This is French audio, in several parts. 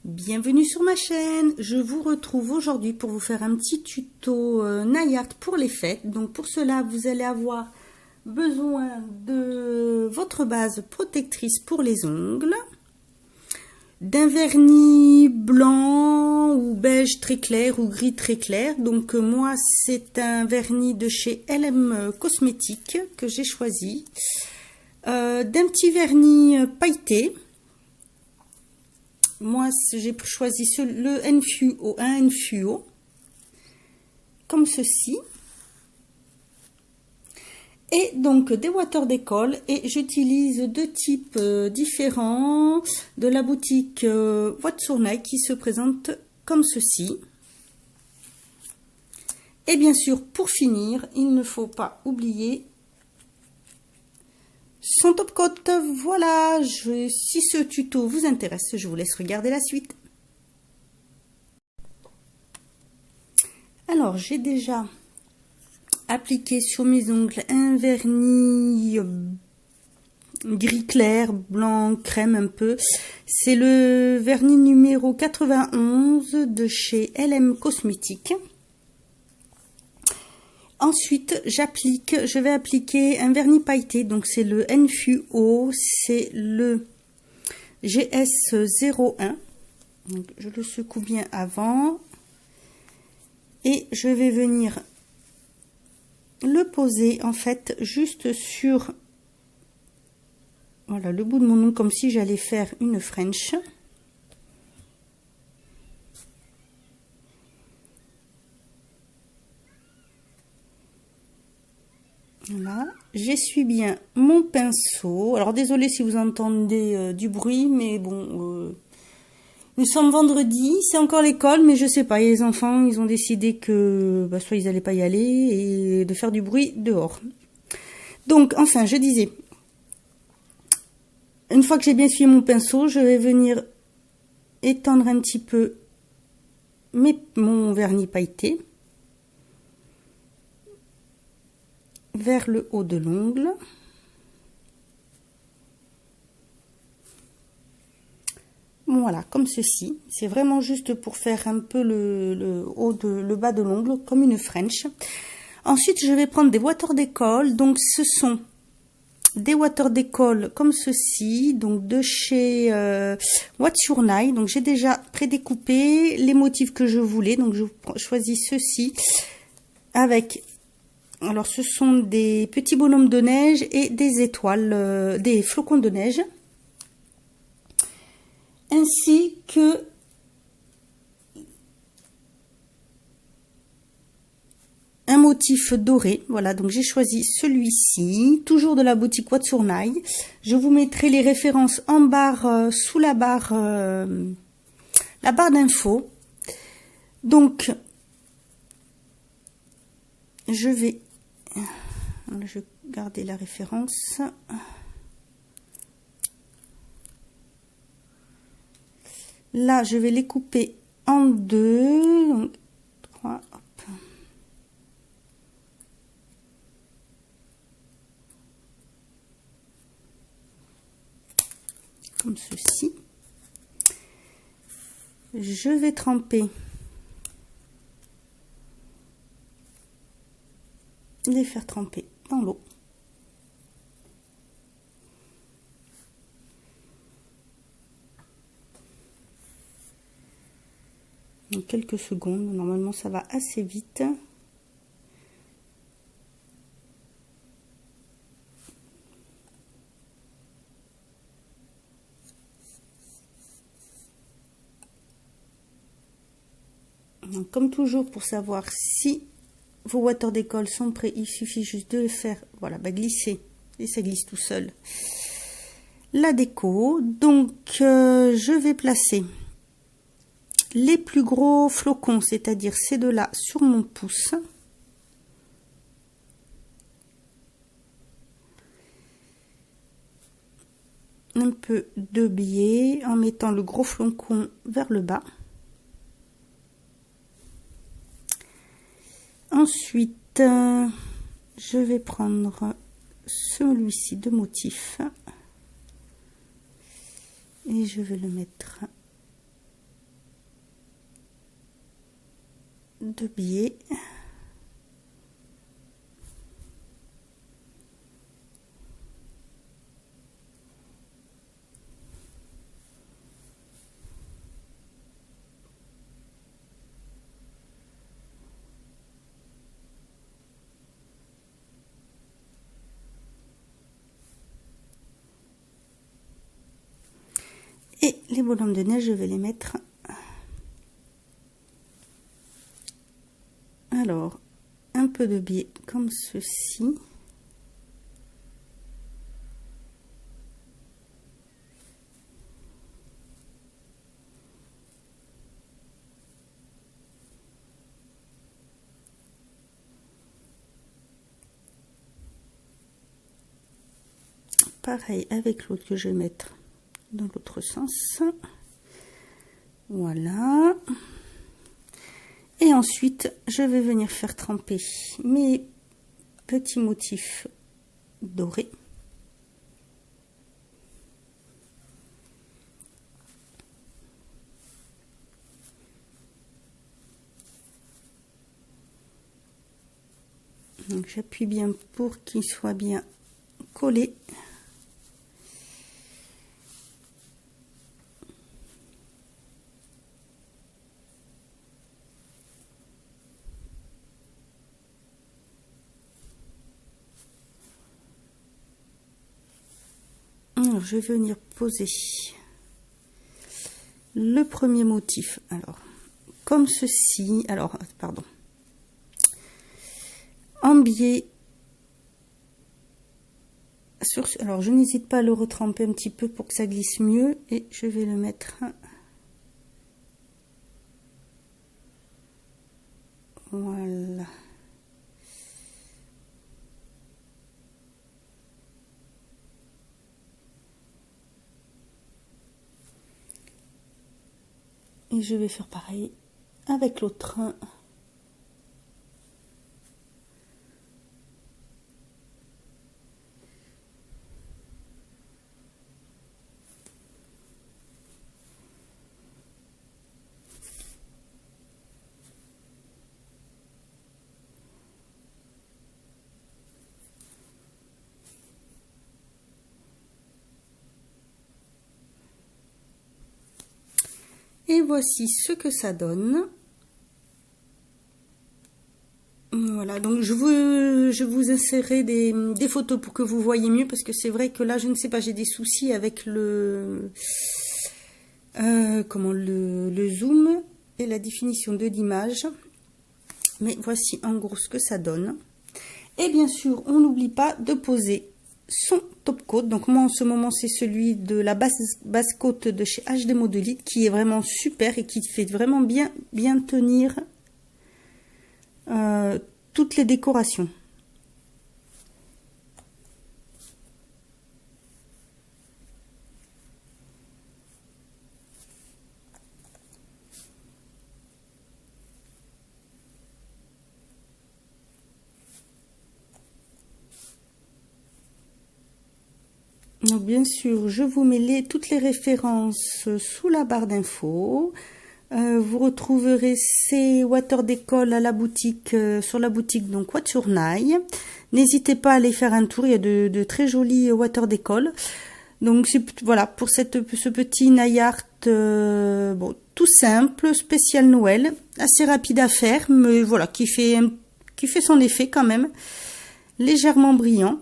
Bienvenue sur ma chaîne, je vous retrouve aujourd'hui pour vous faire un petit tuto nail art pour les fêtes. Donc pour cela vous allez avoir besoin de votre base protectrice pour les ongles, d'un vernis blanc ou beige très clair ou gris très clair. Donc moi c'est un vernis de chez LM Cosmétiques que j'ai choisi, d'un petit vernis pailleté. Moi, j'ai choisi le Nfuo, un Nfuo, comme ceci. Et donc des water d'école. Et j'utilise deux types différents de la boutique Watsurnaï qui se présente comme ceci. Et bien sûr, pour finir, il ne faut pas oublier son top coat. Voilà, si ce tuto vous intéresse, je vous laisse regarder la suite. Alors, j'ai déjà appliqué sur mes ongles un vernis gris clair, blanc, crème un peu. C'est le vernis numéro 91 de chez LM Cosmétiques. Ensuite, je vais appliquer un vernis pailleté, donc c'est le Nfuo, c'est le GS01. Donc, je le secoue bien avant et je vais venir le poser en fait juste sur voilà, le bout de mon ongle, comme si j'allais faire une French. Voilà, j'essuie bien mon pinceau. Alors désolé si vous entendez du bruit, mais bon, nous sommes vendredi, c'est encore l'école, mais je sais pas, les enfants, ils ont décidé que soit ils allaient pas y aller et de faire du bruit dehors. Donc, enfin, je disais, une fois que j'ai bien essuyé mon pinceau, je vais venir étendre un petit peu mon vernis pailleté vers le haut de l'ongle. Voilà, comme ceci. C'est vraiment juste pour faire un peu le bas de l'ongle, comme une French. Ensuite, je vais prendre des water d'école. Donc, ce sont des water d'école comme ceci, donc de chez Watsurnaï. Donc, j'ai déjà prédécoupé les motifs que je voulais. Donc, je choisis ceci avec... Alors, ce sont des petits bonhommes de neige et des étoiles, des flocons de neige. Ainsi que un motif doré. Voilà, donc j'ai choisi celui-ci, toujours de la boutique Watsurnaï. Je vous mettrai les références en barre, sous la barre d'infos. Donc, je vais garder la référence. Là, je vais les couper en deux. Donc, 3, hop. Comme ceci. Je vais tremper les faire tremper dans l'eau. En quelques secondes, normalement ça va assez vite. Donc, comme toujours, pour savoir si vos water d'école sont prêts, il suffit juste de le faire, voilà, glisser, et ça glisse tout seul. La déco, donc je vais placer les plus gros flocons, c'est-à-dire ces deux-là, sur mon pouce. Un peu de biais en mettant le gros flocon vers le bas. Ensuite, je vais prendre celui-ci de motif et je vais le mettre de biais. Et les bonhommes de neige, je vais les mettre. Alors, un peu de biais comme ceci. Pareil avec l'autre que je vais mettre dans l'autre sens. Voilà. Et ensuite, je vais venir faire tremper mes petits motifs dorés. Donc j'appuie bien pour qu'ils soient bien collés. Alors, je vais venir poser le premier motif. Alors, comme ceci. Alors, pardon. En biais. Alors, je n'hésite pas à le retremper un petit peu pour que ça glisse mieux. Et je vais le mettre. Voilà. Et je vais faire pareil avec l'autre. Et voici ce que ça donne. Voilà, donc je vous insérerai des photos pour que vous voyez mieux, parce que c'est vrai que là, je ne sais pas, j'ai des soucis avec le zoom et la définition de l'image. Mais voici en gros ce que ça donne. Et bien sûr, on n'oublie pas de poser son top coat. Donc moi en ce moment c'est celui de la basse coat de chez HD Modelite, qui est vraiment super et qui fait vraiment bien tenir toutes les décorations. Donc bien sûr, je vous mets toutes les références sous la barre d'infos. Vous retrouverez ces water décolle à la boutique, sur la boutique donc Watchournai. N'hésitez pas à aller faire un tour, il y a de très jolis water décolle. Donc voilà, pour ce petit nail art, bon, tout simple, spécial Noël, assez rapide à faire, mais voilà, qui fait son effet quand même, légèrement brillant.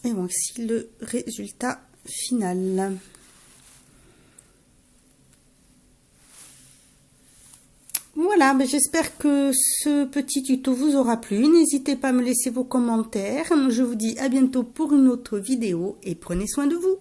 Et voici le résultat final. Voilà, mais j'espère que ce petit tuto vous aura plu. N'hésitez pas à me laisser vos commentaires. Je vous dis à bientôt pour une autre vidéo et prenez soin de vous.